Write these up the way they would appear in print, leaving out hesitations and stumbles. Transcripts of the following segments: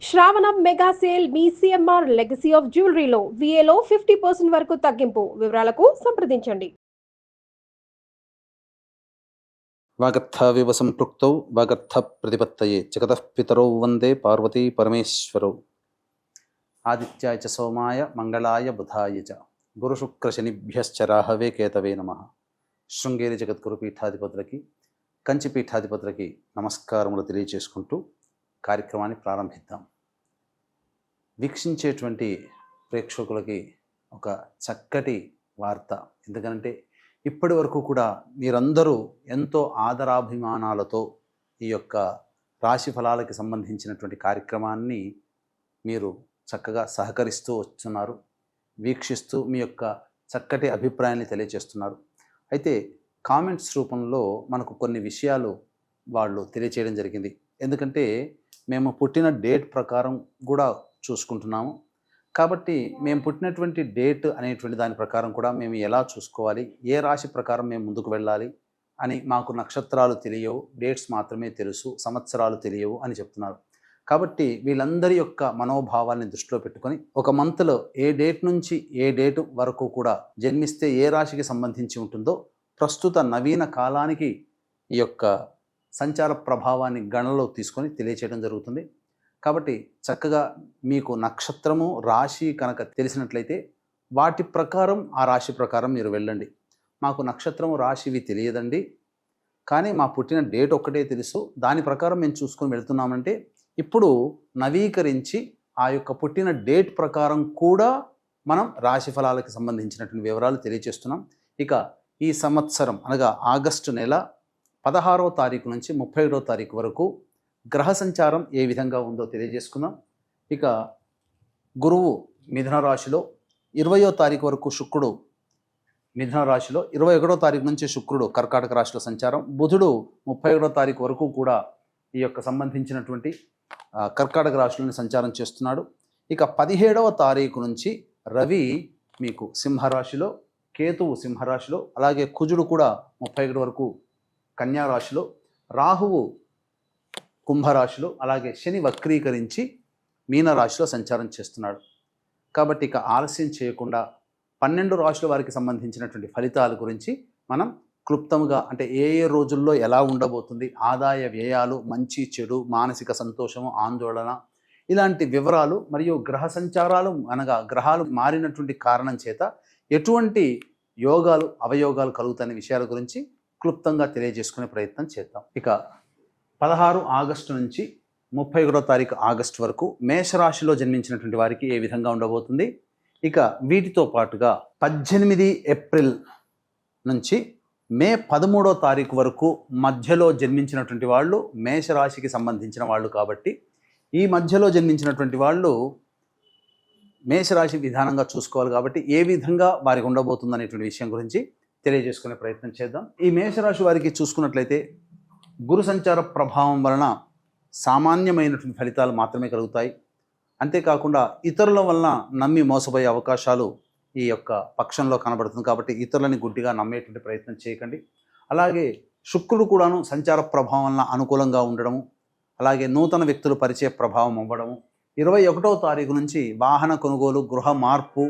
శ్రావణం mega sale మీ CMR legacy of జ్యువెలరీలో విఏలో 50% వరకు తగ్గింపు. వివరాలకు సంప్రదించండి. వాగర్థవివ సంపృక్తౌ వాగర్థ ప్రతిపత్తయే జగతః పితరౌ వందే పార్వతీ పరమేశ్వరౌ. ఆదిత్యాయ చ సోమాయ మంగళాయ బుధాయ చ గురుశుక్రశనిభ్యశ్చ రాహవే కేతవే నమః. శృంగేరి జగద్గురు పీఠాధిపతులకి, కంచి పీఠాధిపతులకి నమస్కారములు తెలియజేసుకుంటూ కార్యక్రమాన్ని ప్రారంభిద్దాం. వీక్షించేటువంటి ప్రేక్షకులకి ఒక చక్కటి వార్త. ఎందుకంటే ఇప్పటి వరకు కూడా మీరందరూ ఎంతో ఆదరాభిమానాలతో ఈ యొక్క రాశి ఫలాలకి సంబంధించినటువంటి కార్యక్రమాన్ని మీరు చక్కగా సహకరిస్తూ వస్తున్నారు, వీక్షిస్తూ మీ యొక్క చక్కటి అభిప్రాయాన్ని తెలియజేస్తున్నారు. అయితే కామెంట్స్ రూపంలో మనకు కొన్ని విషయాలు వాళ్ళు తెలియచేయడం జరిగింది. ఎందుకంటే మేము పుట్టిన డేట్ ప్రకారం కూడా చూసుకుంటున్నాము కాబట్టి మేము పుట్టినటువంటి డేట్ అనేటువంటి దాని ప్రకారం కూడా మేము ఎలా చూసుకోవాలి, ఏ రాశి ప్రకారం మేము ముందుకు వెళ్ళాలి అని మాకు నక్షత్రాలు తెలియవు, డేట్స్ మాత్రమే తెలుసు, సంవత్సరాలు తెలియవు అని చెప్తున్నారు. కాబట్టి వీళ్ళందరి యొక్క మనోభావాల్ని దృష్టిలో పెట్టుకొని ఒక మంత్లో ఏ డేట్ నుంచి ఏ డేట్ వరకు కూడా జన్మిస్తే ఏ రాశికి సంబంధించి ఉంటుందో ప్రస్తుత నవీన కాలానికి ఈ యొక్క సంచార ప్రభావాన్ని గణనలో తీసుకొని తెలియచేయడం జరుగుతుంది. కాబట్టి చక్కగా మీకు నక్షత్రము రాశి కనుక తెలిసినట్లయితే వాటి ప్రకారం ఆ రాశి ప్రకారం మీరు వెళ్ళండి. మాకు నక్షత్రము రాశివి తెలియదండి, కానీ మా పుట్టిన డేట్ ఒక్కటే తెలుసు, దాని ప్రకారం మేము చూసుకొని వెళ్తున్నామంటే ఇప్పుడు నవీకరించి ఆ యొక్క పుట్టిన డేట్ ప్రకారం కూడా మనం రాశి ఫలాలకు సంబంధించినటువంటి వివరాలు తెలియజేస్తున్నాం. ఇక ఈ సంవత్సరం అనగా ఆగస్టు నెల 16వ తారీఖు నుంచి 31వ తారీఖు వరకు గ్రహ సంచారం ఏ విధంగా ఉందో తెలియజేసుకుందాం. ఇక గురువు మిథున రాశిలో 20వ తారీఖు వరకు శుక్రుడు మిథున రాశిలో, 21వ తారీఖు నుంచి శుక్రుడు కర్కాటక రాశిలో సంచారం, బుధుడు 31వ తారీఖు వరకు కూడా ఈ యొక్క సంబంధించినటువంటి కర్కాటక రాశిలోని సంచారం చేస్తున్నాడు. ఇక 17వ తారీఖు నుంచి రవి మీకు సింహరాశిలో, కేతువు సింహరాశిలో, అలాగే కుజుడు కూడా 31 వరకు కన్యా రాశిలో, రాహువు కుంభరాశిలో, అలాగే శని వక్రీకరించి మీనరాశిలో సంచారం చేస్తున్నాడు. కాబట్టి ఇక ఆలస్యం చేయకుండా 12 రాశుల వారికి సంబంధించినటువంటి ఫలితాల గురించి మనం క్లుప్తంగా, అంటే ఏ ఏ రోజుల్లో ఎలా ఉండబోతుంది, ఆదాయ వ్యయాలు, మంచి చెడు, మానసిక సంతోషము, ఆందోళన, ఇలాంటి వివరాలు మరియు గ్రహ సంచారాలు అనగా గ్రహాలు మారినటువంటి కారణం చేత ఎటువంటి యోగాలు అవయోగాలు కలుగుతాయనే విషయాల గురించి క్లుప్తంగా తెలియజేసుకునే ప్రయత్నం చేద్దాం. ఇక 16 ఆగస్టు నుంచి 31వ తారీఖు ఆగస్టు వరకు మేషరాశిలో జన్మించినటువంటి వారికి ఏ విధంగా ఉండబోతుంది. ఇక వీటితో పాటుగా 18 ఏప్రిల్ నుంచి మే 13వ తారీఖు వరకు మధ్యలో జన్మించినటువంటి వాళ్ళు మేషరాశికి సంబంధించిన వాళ్ళు. కాబట్టి ఈ మధ్యలో జన్మించినటువంటి వాళ్ళు మేషరాశి విధానంగా చూసుకోవాలి. కాబట్టి ఏ విధంగా వారికి ఉండబోతుంది అనేటువంటి విషయం గురించి తెలియజేసుకునే ప్రయత్నం చేద్దాం. ఈ మేషరాశి వారికి చూసుకున్నట్లయితే గురు సంచార ప్రభావం వలన సామాన్యమైనటువంటి ఫలితాలు మాత్రమే కలుగుతాయి. అంతేకాకుండా ఇతరుల వలన నమ్మి మోసపోయే అవకాశాలు ఈ యొక్క పక్షంలో కనబడుతుంది. కాబట్టి ఇతరులని గుడ్డిగా నమ్మేటువంటి ప్రయత్నం చేయకండి. అలాగే శుక్రుడు కూడాను సంచార ప్రభావం వలన అనుకూలంగా ఉండడము, అలాగే నూతన వ్యక్తులు పరిచయ ప్రభావం అవ్వడము, 21వ తారీఖు నుంచి వాహన కొనుగోలు, గృహ మార్పు,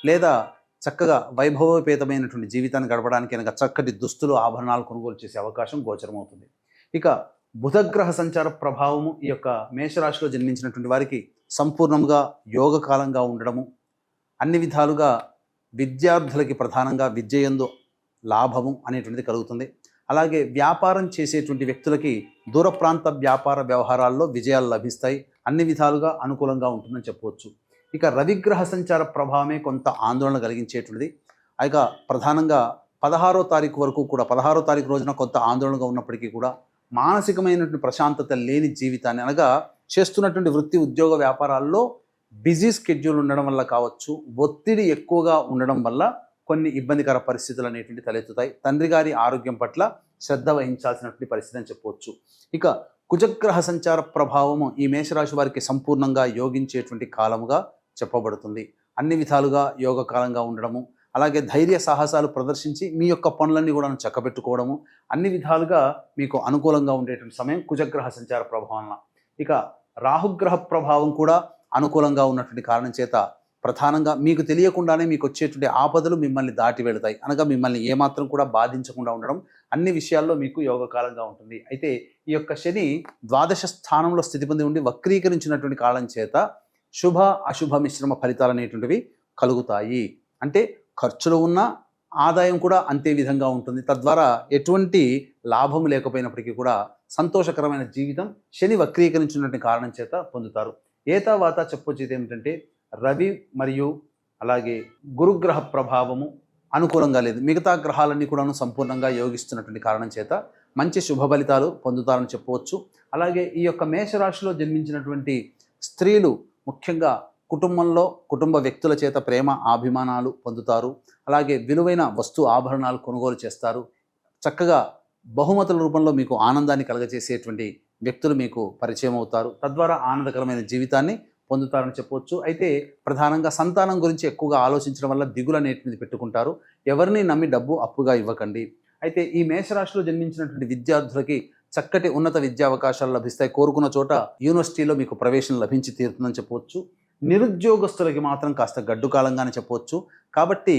లేదా చక్కగా వైభవోపేతమైనటువంటి జీవితాన్ని గడపడానికి కనుక చక్కటి దుస్తులు, ఆభరణాలు కొనుగోలు చేసే అవకాశం గోచరమవుతుంది. ఇక బుధగ్రహ సంచార ప్రభావము ఈ యొక్క మేషరాశిలో జన్మించినటువంటి వారికి సంపూర్ణంగా యోగకాలంగా ఉండడము, అన్ని విధాలుగా విద్యార్థులకి ప్రధానంగా విద్యయందు లాభము అనేటువంటిది కలుగుతుంది. అలాగే వ్యాపారం చేసేటువంటి వ్యక్తులకి దూర ప్రాంత వ్యాపార వ్యవహారాల్లో విజయాలు లభిస్తాయి, అన్ని విధాలుగా అనుకూలంగా ఉంటుందని చెప్పవచ్చు. ఇక రవిగ్రహ సంచార ప్రభావమే కొంత ఆందోళన కలిగించేటువంటిది. ఇక ప్రధానంగా 16వ తారీఖు వరకు కూడా, 16వ తారీఖు రోజున కొంత ఆందోళనగా ఉన్నప్పటికీ కూడా మానసికమైనటువంటి ప్రశాంతత లేని జీవితాన్ని, అనగా చేస్తున్నటువంటి వృత్తి ఉద్యోగ వ్యాపారాల్లో బిజీ స్కెడ్యూల్ ఉండడం వల్ల కావచ్చు, ఒత్తిడి ఎక్కువగా ఉండడం వల్ల కొన్ని ఇబ్బందికర పరిస్థితులు అనేటువంటి తలెత్తుతాయి. తండ్రి గారి ఆరోగ్యం పట్ల శ్రద్ధ వహించాల్సినటువంటి పరిస్థితి అని చెప్పవచ్చు. ఇక కుజగ్రహ సంచార ప్రభావము ఈ మేషరాశి వారికి సంపూర్ణంగా యోగించేటువంటి కాలముగా చెప్పబడుతుంది. అన్ని విధాలుగా యోగకాలంగా ఉండడము, అలాగే ధైర్య సాహసాలు ప్రదర్శించి మీ యొక్క పనులన్నీ కూడా చక్కబెట్టుకోవడము, అన్ని విధాలుగా మీకు అనుకూలంగా ఉండేటువంటి సమయం కుజగ్రహ సంచార ప్రభావం. ఇక రాహుగ్రహ ప్రభావం కూడా అనుకూలంగా ఉన్నటువంటి కారణం చేత ప్రధానంగా మీకు తెలియకుండానే మీకు వచ్చేటువంటి ఆపదలు మిమ్మల్ని దాటి వెళతాయి. అనగా మిమ్మల్ని ఏమాత్రం కూడా బాధించకుండా ఉండడం అన్ని విషయాల్లో మీకు యోగకాలంగా ఉంటుంది. అయితే ఈ యొక్క శని ద్వాదశ స్థానంలో స్థితి పొంది ఉండి వక్రీకరించినటువంటి కారణం చేత శుభ అశుభ మిశ్రమ ఫలితాలు అనేటువంటివి కలుగుతాయి. అంటే ఖర్చులు ఉన్న ఆదాయం కూడా అంతే విధంగా ఉంటుంది. తద్వారా ఎటువంటి లాభం లేకపోయినప్పటికీ కూడా సంతోషకరమైన జీవితం శని వక్రీకరించినటువంటి కారణం చేత పొందుతారు. ఏతావాత చెప్పొచ్చేది ఏమిటంటే రవి మరియు అలాగే గురుగ్రహ ప్రభావము అనుకూలంగా లేదు. మిగతా గ్రహాలన్నీ కూడాను సంపూర్ణంగా యోగిస్తున్నటువంటి కారణం చేత మంచి శుభ ఫలితాలు పొందుతారని చెప్పవచ్చు. అలాగే ఈ యొక్క మేషరాశిలో జన్మించినటువంటి స్త్రీలు ముఖ్యంగా కుటుంబంలో కుటుంబ వ్యక్తుల చేత ప్రేమ అభిమానాలు పొందుతారు. అలాగే విలువైన వస్తు ఆభరణాలు కొనుగోలు చేస్తారు. చక్కగా బహుమతుల రూపంలో మీకు ఆనందాన్ని కలగజేసేటువంటి వ్యక్తులు మీకు పరిచయం అవుతారు. తద్వారా ఆనందకరమైన జీవితాన్ని పొందుతారని చెప్పవచ్చు. అయితే ప్రధానంగా సంతానం గురించి ఎక్కువగా ఆలోచించడం వల్ల దిగులు అనేటిది పెట్టుకుంటారు. ఎవరిని నమ్మి డబ్బు అప్పుగా ఇవ్వకండి. అయితే ఈ మేషరాశిలో జన్మించినటువంటి విద్యార్థులకి చక్కటి ఉన్నత విద్యా అవకాశాలు లభిస్తాయి. కోరుకున్న చోట యూనివర్సిటీలో మీకు ప్రవేశం లభించి తీరుతుందని చెప్పవచ్చు. నిరుద్యోగస్తులకి మాత్రం కాస్త గడ్డు కాలంగానే చెప్పవచ్చు. కాబట్టి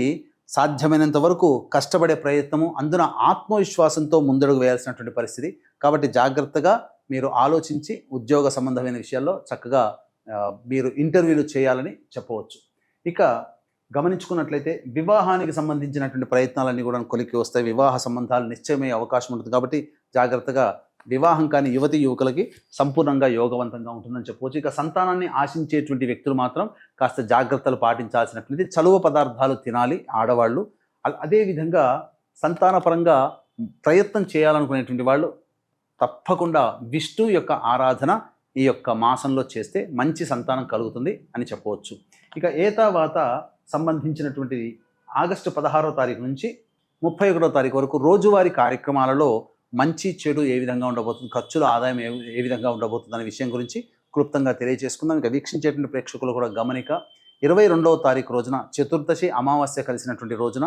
సాధ్యమైనంత వరకు కష్టపడే ప్రయత్నము, అందున ఆత్మవిశ్వాసంతో ముందడుగు వేయాల్సినటువంటి పరిస్థితి. కాబట్టి జాగ్రత్తగా మీరు ఆలోచించి ఉద్యోగ సంబంధమైన విషయాల్లో చక్కగా మీరు ఇంటర్వ్యూలు చేయాలని చెప్పవచ్చు. ఇక గమనించుకున్నట్లయితే వివాహానికి సంబంధించినటువంటి ప్రయత్నాలన్నీ కూడా కొలిక్కి వస్తాయి. వివాహ సంబంధాలు నిశ్చయమయ్యే అవకాశం ఉంటుంది. కాబట్టి జాగ్రత్తగా వివాహం కాని యువతి యువకులకి సంపూర్ణంగా యోగవంతంగా ఉంటుందని చెప్పవచ్చు. ఇక సంతానాన్ని ఆశించేటువంటి వ్యక్తులు మాత్రం కాస్త జాగ్రత్తలు పాటించాల్సినటువంటి చలువ పదార్థాలు తినాలి ఆడవాళ్ళు. అదేవిధంగా సంతానపరంగా ప్రయత్నం చేయాలనుకునేటువంటి వాళ్ళు తప్పకుండా విష్ణు యొక్క ఆరాధన ఈ యొక్క మాసంలో చేస్తే మంచి సంతానం కలుగుతుంది అని చెప్పవచ్చు. ఇక ఏతావాత సంబంధించినటువంటి ఆగస్టు 16వ తారీఖు నుంచి 31వ తారీఖు వరకు రోజువారీ కార్యక్రమాలలో మంచి చెడు ఏ విధంగా ఉండబోతుంది, ఖర్చుల ఆదాయం ఏ విధంగా ఉండబోతుంది అనే విషయం గురించి క్లుప్తంగా తెలియజేసుకుందాం. ఇక వీక్షించేటువంటి ప్రేక్షకులు కూడా గమనిక 22వ తారీఖు రోజున చతుర్దశి అమావాస్య కలిసినటువంటి రోజున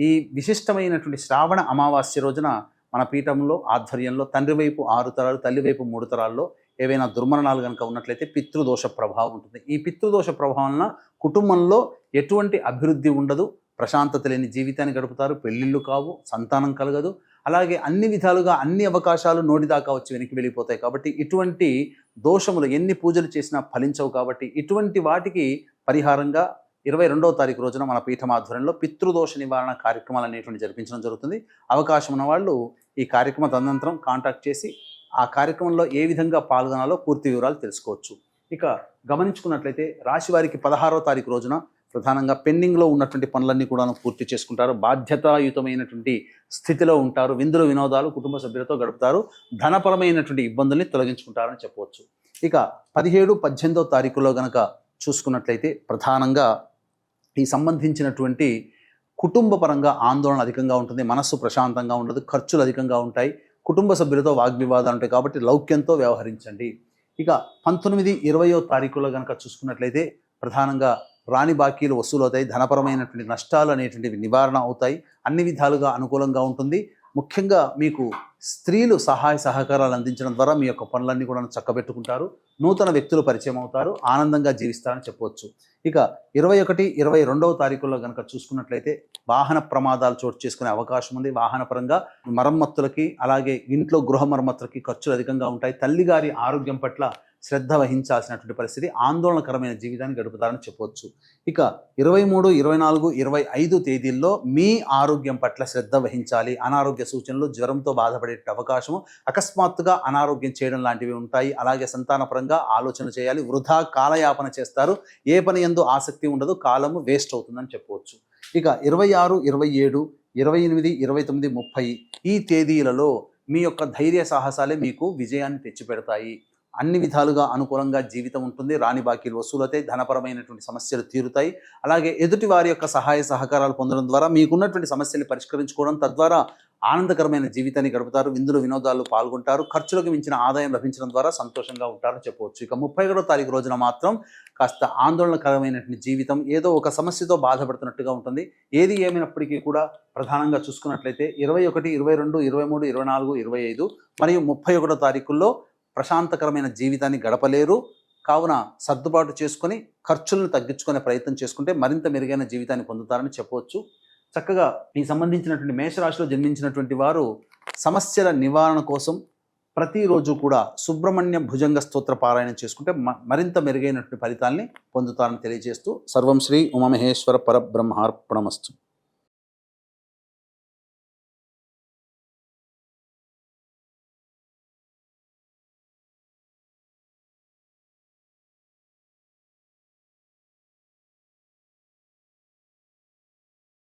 ఈ విశిష్టమైనటువంటి శ్రావణ అమావాస్య రోజున మన పీఠంలో ఆధ్వర్యంలో తండ్రి వైపు 6 తరాలు తల్లి వైపు 3 తరాల్లో ఏవైనా దుర్మరణాలు కనుక ఉన్నట్లయితే పితృదోష ప్రభావం ఉంటుంది. ఈ పితృదోష ప్రభావం వలన కుటుంబంలో ఎటువంటి అభివృద్ధి ఉండదు, ప్రశాంతత లేని జీవితాన్ని గడుపుతారు, పెళ్ళిళ్ళు కావు, సంతానం కలగదు. అలాగే అన్ని విధాలుగా అన్ని అవకాశాలు నోటిదాకా వచ్చి వెనక్కి వెళ్ళిపోతాయి. కాబట్టి ఇటువంటి దోషములు ఎన్ని పూజలు చేసినా ఫలించవు. కాబట్టి ఇటువంటి వాటికి పరిహారంగా 22వ తారీఖు రోజున మన పీఠం ఆధ్వర్యంలో పితృదోష నివారణ కార్యక్రమాలు అనేటువంటి జరిపించడం జరుగుతుంది. అవకాశం ఉన్న వాళ్ళు ఈ కార్యక్రమ తదనంతరం కాంటాక్ట్ చేసి ఆ కార్యక్రమంలో ఏ విధంగా పాల్గొనాలో పూర్తి వివరాలు తెలుసుకోవచ్చు. ఇక గమనించుకున్నట్లయితే రాశి వారికి 16వ తారీఖు రోజున ప్రధానంగా పెండింగ్లో ఉన్నటువంటి పనులన్నీ కూడా పూర్తి చేసుకుంటారు. బాధ్యతాయుతమైనటువంటి స్థితిలో ఉంటారు. విందులు వినోదాలు కుటుంబ సభ్యులతో గడుపుతారు. ధనపరమైనటువంటి ఇబ్బందుల్ని తొలగించుకుంటారని చెప్పవచ్చు. ఇక 17, 18వ తారీఖులో గనక చూసుకున్నట్లయితే ప్రధానంగా ఈ సంబంధించినటువంటి కుటుంబ పరంగా ఆందోళన అధికంగా ఉంటుంది. మనస్సు ప్రశాంతంగా ఉండదు, ఖర్చులు అధికంగా ఉంటాయి, కుటుంబ సభ్యులతో వాగ్వివాదాలు ఉంటాయి. కాబట్టి లౌక్యంతో వ్యవహరించండి. ఇక 19, 20వ తారీఖులో కనుక చూసుకున్నట్లయితే ప్రధానంగా రాని బాకీలు వసూలు అవుతాయి. ధనపరమైనటువంటి నష్టాలు అనేటువంటివి నివారణ అవుతాయి. అన్ని విధాలుగా అనుకూలంగా ఉంటుంది. ముఖ్యంగా మీకు స్త్రీలు సహాయ సహకారాలు అందించడం ద్వారా మీ యొక్క పనులన్నీ కూడా చక్కబెట్టుకుంటారు. నూతన వ్యక్తులు పరిచయం అవుతారు, ఆనందంగా జీవిస్తారని చెప్పవచ్చు. ఇక 21, 22వ తారీఖుల్లో కనుక చూసుకున్నట్లయితే వాహన ప్రమాదాలు చోటు చేసుకునే అవకాశం ఉంది. వాహన పరంగా మరమ్మతులకి అలాగే ఇంట్లో గృహ మరమ్మతులకి ఖర్చులు అధికంగా ఉంటాయి. తల్లిగారి ఆరోగ్యం పట్ల శ్రద్ధ వహించాల్సినటువంటి పరిస్థితి, ఆందోళనకరమైన జీవితాన్ని గడుపుతారని చెప్పవచ్చు. ఇక 23, 24, 25 తేదీల్లో మీ ఆరోగ్యం పట్ల శ్రద్ధ వహించాలి. అనారోగ్య సూచనలు, జ్వరంతో బాధపడే అవకాశము, అకస్మాత్తుగా అనారోగ్యం చేయడం లాంటివి ఉంటాయి. అలాగే సంతానపరంగా ఆలోచన చేయాలి. వృధా కాలయాపన చేస్తారు. ఏ పని యందు ఆసక్తి ఉండదు, కాలము వేస్ట్ అవుతుందని చెప్పవచ్చు. ఇక 26, 27, 28, 29, 30 ఈ తేదీలలో మీ యొక్క ధైర్య సాహసాలే మీకు విజయాన్ని తెచ్చిపెడతాయి. అన్ని విధాలుగా అనుకూలంగా జీవితం ఉంటుంది. రాని బాకీలు వసూలవుతాయి, ధనపరమైనటువంటి సమస్యలు తీరుతాయి. అలాగే ఎదుటి వారి యొక్క సహాయ సహకారాలు పొందడం ద్వారా మీకున్నటువంటి సమస్యలు పరిష్కరించుకోవడం, తద్వారా ఆనందకరమైన జీవితాన్ని గడుపుతారు. విందులు వినోదాల్లో పాల్గొంటారు. ఖర్చులకు మించిన ఆదాయం లభించడం ద్వారా సంతోషంగా ఉంటారని చెప్పవచ్చు. ఇక 31వ తారీఖు రోజున మాత్రం కాస్త ఆందోళనకరమైనటువంటి జీవితం, ఏదో ఒక సమస్యతో బాధపడుతున్నట్టుగా ఉంటుంది. ఏది ఏమైనప్పటికీ కూడా ప్రధానంగా చూసుకున్నట్లయితే 21, 22, 23, 24, 25 మరియు 31వ తారీఖుల్లో ప్రశాంతకరమైన జీవితాన్ని గడపలేరు. కావున సర్దుబాటు చేసుకొని ఖర్చులను తగ్గించుకునే ప్రయత్నం చేసుకుంటే మరింత మెరుగైన జీవితాన్ని పొందుతారని చెప్పవచ్చు. చక్కగా ఈ సంబంధించినటువంటి మేషరాశిలో జన్మించినటువంటి వారు సమస్యల నివారణ కోసం ప్రతిరోజు కూడా సుబ్రహ్మణ్య భుజంగ స్తోత్ర పారాయణం చేసుకుంటే మరింత మెరుగైనటువంటి ఫలితాల్ని పొందుతారని తెలియజేస్తూ సర్వం శ్రీ ఉమామహేశ్వర పరబ్రహ్మార్పణమస్తు.